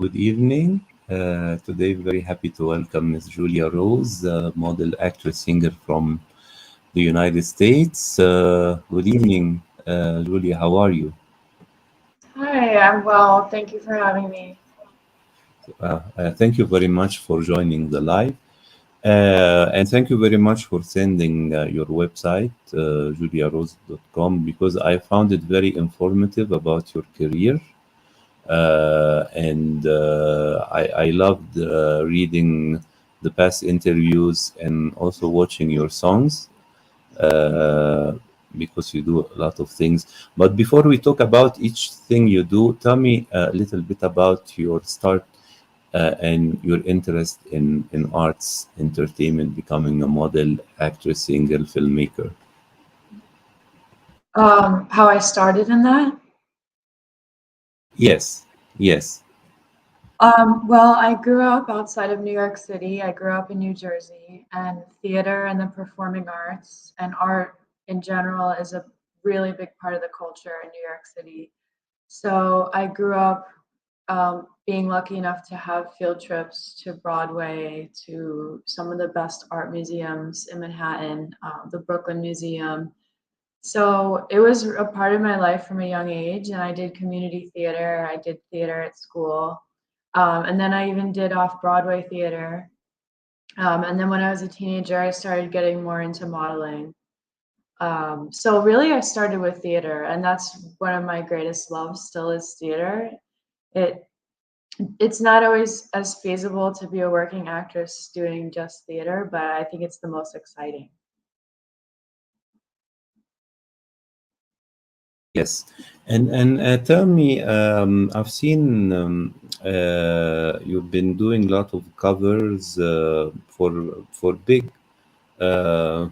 Good evening. Today, very happy to welcome Ms. Julia Rose, model, actress, singer from the United States. Good evening, Julia. How are you? Hi, I'm well. Thank you for having me. Thank you very much for joining the live. And thank you very much for sending your website, juliarose.com, because I found it very informative about your career. And I loved reading the past interviews and also watching your songs uh, because you do a lot of things. But before we talk about each thing you do, tell me a little bit about your start and your interest in arts, entertainment, becoming a model, actress, singer, filmmaker. How I started in that? Yes, yes. Well, I grew up outside of New York City. I grew up in New Jersey, and theater and the performing arts and art in general is a really big part of the culture in New York City. So I grew up being lucky enough to have field trips to Broadway, to some of the best art museums in Manhattan, the Brooklyn Museum. So it was a part of my life from a young age, and I did community theater. I did theater at school, and then I even did off-Broadway theater. And then when I was a teenager, I started getting more into modeling. So really, I started with theater, and that's one of my greatest loves. Still is theater. It it's not always as feasible to be a working actress doing just theater, but I think it's the most exciting. Yes, and tell me, I've seen you've been doing a lot of covers for big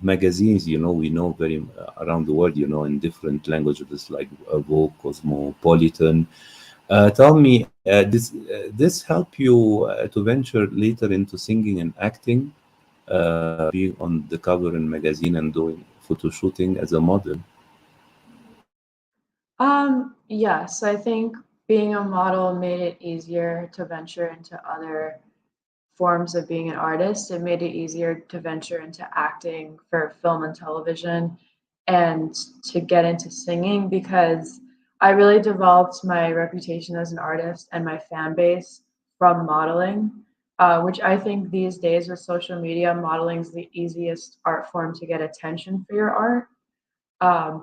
magazines. You know, we know very around the world. You know, in different languages like Vogue, Cosmopolitan. Tell me, this help you to venture later into singing and acting, being on the cover in magazine and doing photo shooting as a model? Yes, I think being a model made it easier to venture into other forms of being an artist. It made it easier to venture into acting for film and television and to get into singing because I really developed my reputation as an artist and my fan base from modeling, which I think these days with social media, modeling is the easiest art form to get attention for your art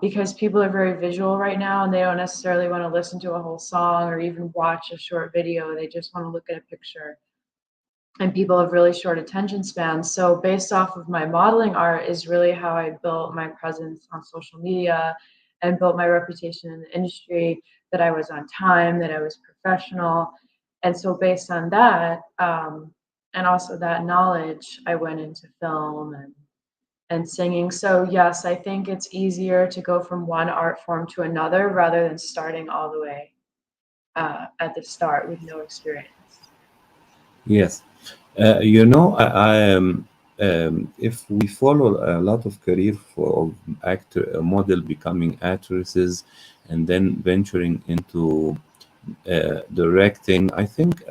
because people are very visual right now and they don't necessarily want to listen to a whole song or even watch a short video. They just want to look at a picture. And people have really short attention spans. So, based off of my modeling art, is really how I built my presence on social media and built my reputation in the industry that I was on time, that I was professional. And so, based on that, and also that knowledge, I went into film and singing. So yes, I think it's easier to go from one art form to another rather than starting all the way at the start with no experience. Yes. You know, if we follow a lot of career for actor, model becoming actresses, and then venturing into directing, I think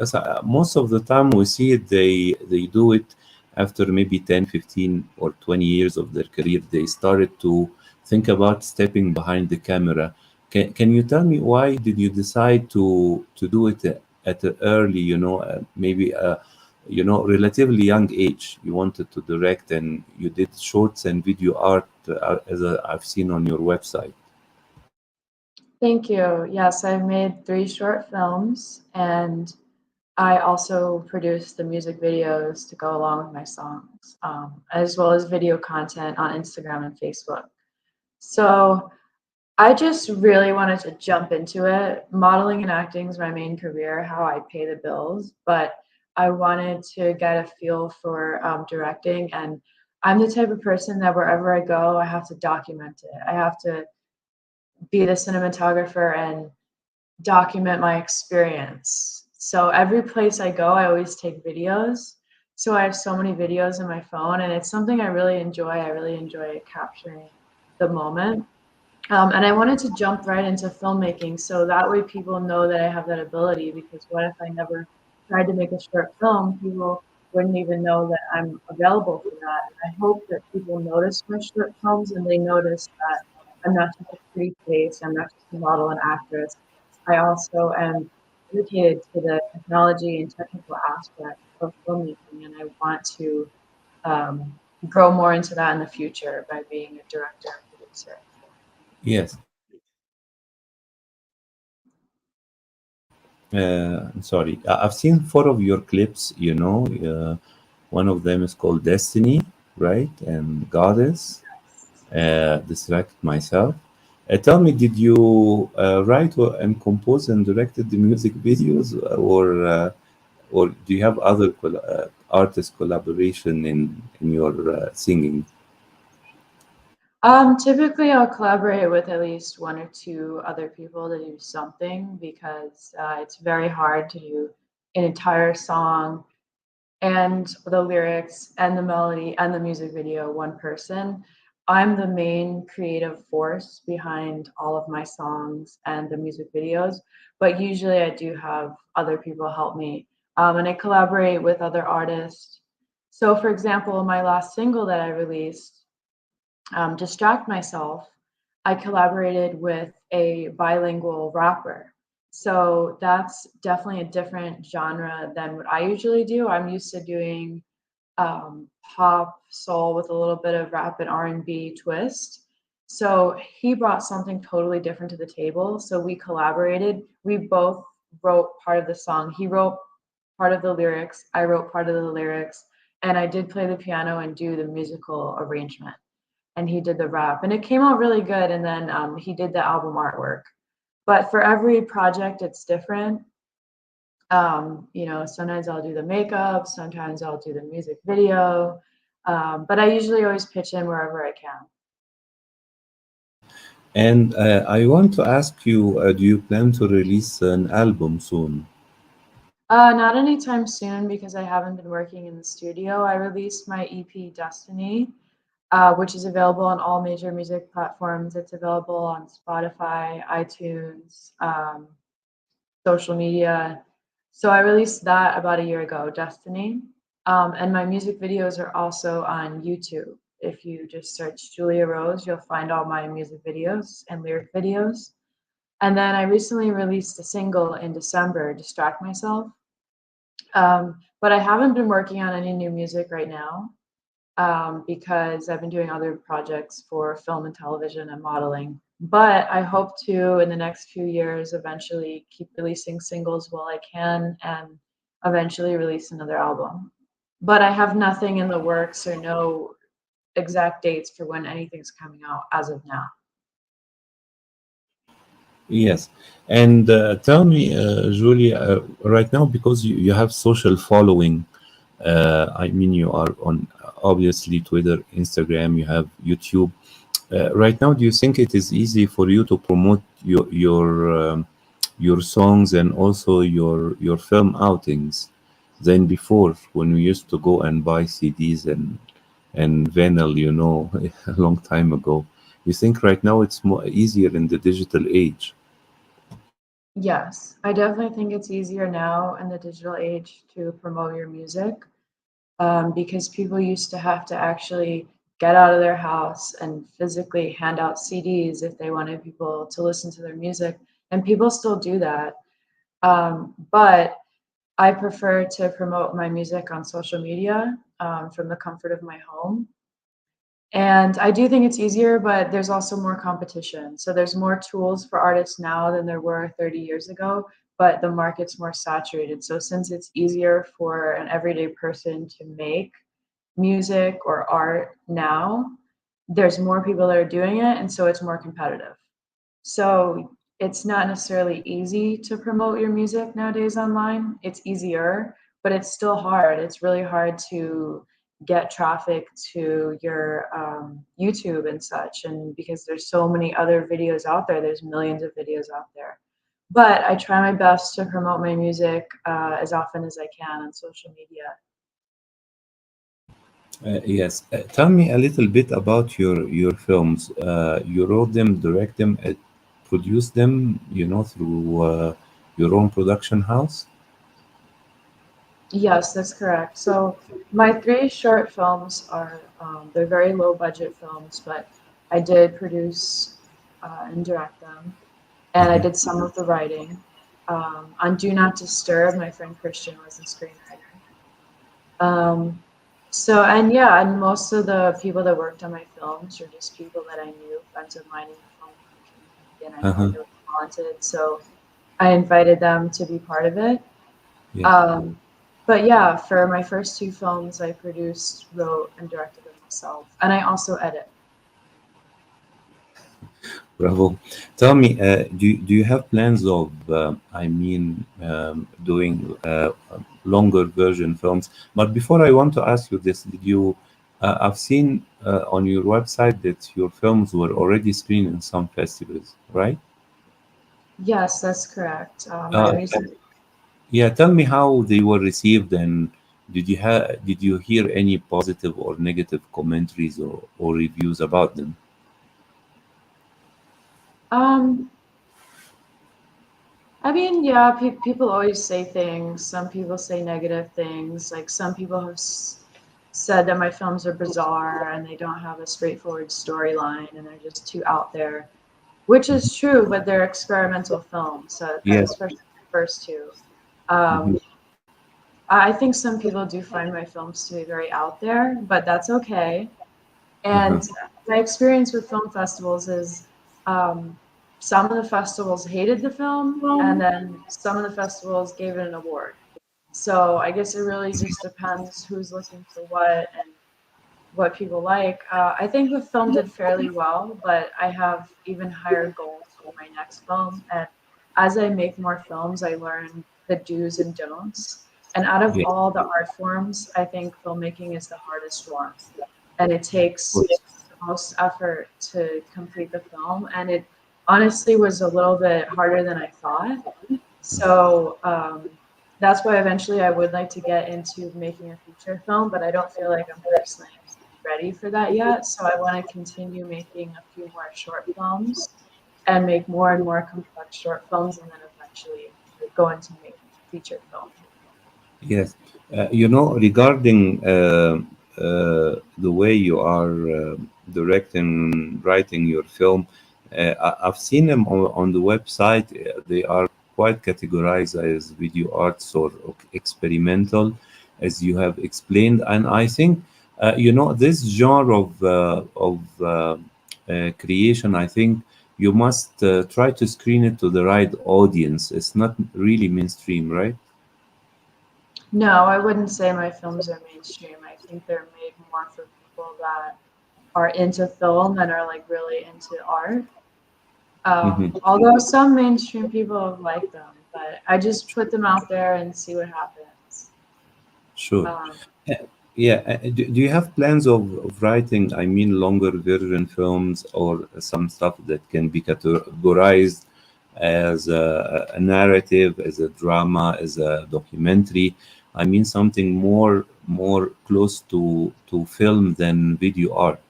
most of the time we see it, they do it after maybe 10, 15, or 20 years of their career. They started to think about stepping behind the camera. Can you tell me why did you decide to do it at an early, maybe relatively young age? You wanted to direct and you did shorts and video art, as I've seen on your website. Thank you. Yes, I've made 3 short films and I also produce the music videos to go along with my songs, as well as video content on Instagram and Facebook. So I just really wanted to jump into it. Modeling and acting is my main career, how I pay the bills, but I wanted to get a feel for directing. And I'm the type of person that wherever I go, I have to document it. I have to be the cinematographer and document my experience. So every place I go, I always take videos. So I have so many videos in my phone, and it's something I really enjoy. I really enjoy capturing the moment. And I wanted to jump right into filmmaking so that way people know that I have that ability because what if I never tried to make a short film, people wouldn't even know that I'm available for that. And I hope that people notice my short films and they notice that I'm not just a pretty face, I'm not just a model and actress. I also am dedicated to the technology and technical aspects of filmmaking, and I want to um, grow more into that in the future by being a director and producer. Yes. I'm sorry. I've seen four of your clips, you know. One of them is called Destiny, right? And Goddess, Distract Myself. Tell me, did you write and compose and directed the music videos, or do you have other artist collaboration in your singing? Typically, I'll collaborate with at least one or two other people to do something because it's very hard to do an entire song and the lyrics and the melody and the music video one person. I'm the main creative force behind all of my songs and the music videos, but usually I do have other people help me. And I collaborate with other artists. So, for example, my last single that I released, Distract Myself, I collaborated with a bilingual rapper. So that's definitely a different genre than what I usually do. I'm used to doing pop, soul with a little bit of rap and R&B twist. So he brought something totally different to the table. So we collaborated. We both wrote part of the song. He wrote part of the lyrics. I wrote part of the lyrics. And I did play the piano and do the musical arrangement, and he did the rap, and it came out really good. And then he did the album artwork. But for every project, it's different. Sometimes I'll do the makeup, sometimes I'll do the music video, but I usually always pitch in wherever I can. And I want to ask you, do you plan to release an album soon? Not anytime soon because I haven't been working in the studio. I released my EP Destiny, which is available on all major music platforms. It's available on Spotify, iTunes, social media. So I released that about a year ago, Destiny. And my music videos are also on YouTube. If you just search Julia Rose, you'll find all my music videos and lyric videos. And then I recently released a single in December, Distract Myself. But I haven't been working on any new music right now because I've been doing other projects for film and television and modeling. But I hope to, in the next few years, eventually keep releasing singles while I can and eventually release another album. But I have nothing in the works or no exact dates for when anything's coming out as of now. Yes. And tell me, Julia, right now, because you have social following, I mean, you are on obviously Twitter, Instagram, you have YouTube. Right now, do you think it is easy for you to promote your songs and also your film outings than before when we used to go and buy CDs and vinyl, you know, a long time ago? You think right now it's more easier in the digital age? Yes, I definitely think it's easier now in the digital age to promote your music. Because people used to have to actually get out of their house and physically hand out CDs if they wanted people to listen to their music, and people still do that. But I prefer to promote my music on social media from the comfort of my home. And I do think it's easier, but there's also more competition. So there's more tools for artists now than there were 30 years ago, but the market's more saturated. So since it's easier for an everyday person to make music or art now, there's more people that are doing it, and so it's more competitive. So it's not necessarily easy to promote your music nowadays online. It's easier, but it's still hard. It's really hard to get traffic to your YouTube and such. And because there's so many other videos out there, there's millions of videos out there. But I try my best to promote my music as often as I can on social media. Yes. Tell me a little bit about your films. You wrote them, direct them, produce them, you know, through your own production house. Yes, that's correct. So my three short films are they're very low budget films, but I did produce and direct them, and I Uh-huh. did some of the writing. On Do Not Disturb, my friend Christian was the screenwriter. Um, so and yeah, and most of the people that worked on my films were just people that I knew, friends of mine in the film community, and I know Uh-huh. they were talented, so I invited them to be part of it. Yes. Um, but yeah, for my first two films, I produced, wrote, and directed them myself, and I also edit. Bravo. Tell me, do you have plans of, doing longer version films? But before I want to ask you this, did you, I've seen on your website that your films were already screened in some festivals, right? Yes, that's correct. I Uh, recently, yeah, tell me how they were received, and did you hear any positive or negative commentaries or reviews about them? um, I mean, yeah, people always say things. Some people say negative things. Like some people have said that my films are bizarre and they don't have a straightforward storyline and they're just too out there, which is true, but they're experimental films, so Yes. especially the first two. Mhm. Um, I think some people do find my films to be very out there, but that's okay. Uh-huh. And my experience with film festivals is um, some of the festivals hated the film, and then some of the festivals gave it an award. So I guess it really just depends who's looking for what and what people like. I think the film did fairly well, but I have even higher goals for my next film. And as I make more films, I learn the do's and don'ts. And out of Yeah. all the art forms, I think filmmaking is the hardest one. And it takes the most effort to complete the film. And it honestly was a little bit harder than I thought. So that's why eventually I would like to get into making a feature film, but I don't feel like I'm personally ready for that yet. So I want to continue making a few more short films and make more and more complex short films and then eventually go into making a feature film. Yes. Regarding the way you are directing, writing your film, I've seen them on the website. They are quite categorized as video arts or experimental, as you have explained. And I think, this genre of creation, I think you must try to screen it to the right audience. It's not really mainstream, right? No, I wouldn't say my films are mainstream. I think they're made more for people that are into film and are like really into art. Hmm. Although some mainstream people like them, but I just put them out there and see what happens. Sure. Um, Uh, Yeah. Do you have plans of writing, longer version films or some stuff that can be categorized as a narrative, as a drama, as a documentary? Something more close to film than video art.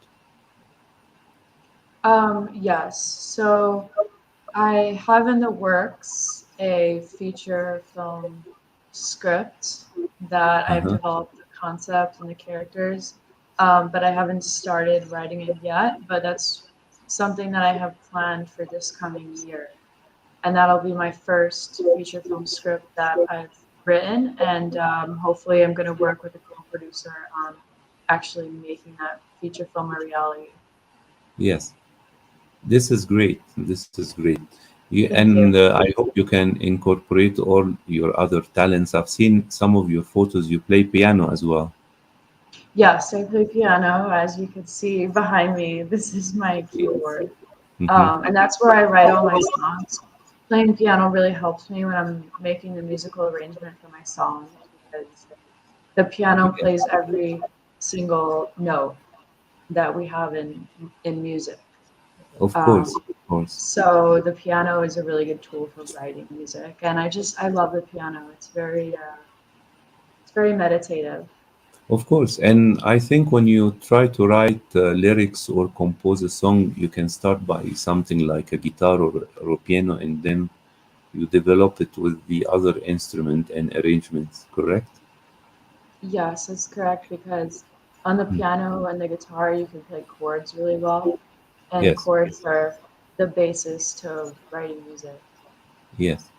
yes, so I have in the works a feature film script that I've Uh-huh. developed the concept and the characters, but I haven't started writing it yet. But that's something that I have planned for this coming year. And that'll be my first feature film script that I've written. And hopefully, I'm going to work with a co-producer on actually making that feature film a reality. Yes. This is great. This is great. Thank And you. I hope you can incorporate all your other talents. I've seen some of your photos. You play piano as well. Yes, I play piano. As you can see behind me, this is my Yes. keyboard. Hmm. And that's where I write all my songs. Playing piano really helps me when I'm making the musical arrangement for my songs because the piano Yes. plays every single note that we have in music. Of course. Um, Of course. so the piano is a really good tool for writing music, and I love the piano. It's very meditative. Of course. And I think when you try to write lyrics or compose a song, you can start by something like a guitar or a piano, and then you develop it with the other instrument and arrangements, correct? Yes, that's correct because on the piano and the guitar you can play chords really well, and Yes, chords are the basis to writing music. yes.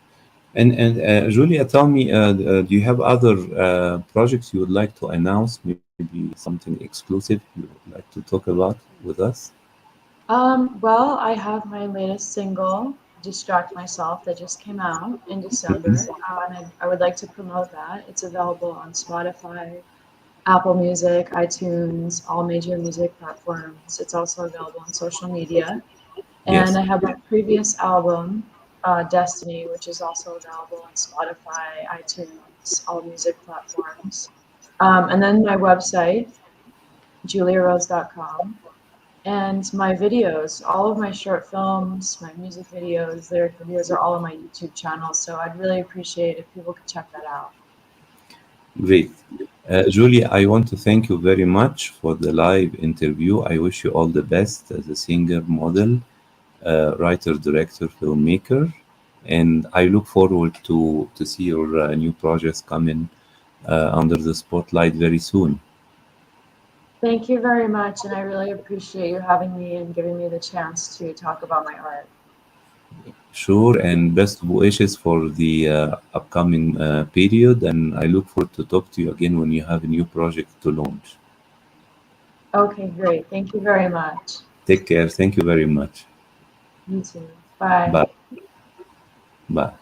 And Julia, tell me, do you have other projects you would like to announce? Maybe something exclusive you would like to talk about with us? Well, I have my latest single, Distract Myself, that just came out in December, Mhm. and I would like to promote that. It's available on Spotify, Apple Music, iTunes, all major music platforms. It's also available on social media. And Yes, I have my previous album, Destiny, which is also available on Spotify, iTunes, all music platforms. And then my website, juliarose.com. And my videos, all of my short films, my music videos, lyric videos are all on my YouTube channel. So I'd really appreciate if people could check that out. great. Julia, I want to thank you very much for the live interview. I wish you all the best as a singer, model, writer, director, filmmaker, and I look forward to see your new projects coming under the spotlight very soon. Thank you very much. And I really appreciate you having me and giving me the chance to talk about my art. Sure, and best wishes for the upcoming period. And I look forward to talk to you again when you have a new project to launch. Okay, great. Thank you very much. Take care. Thank you very much. You too. Bye. Bye. Bye.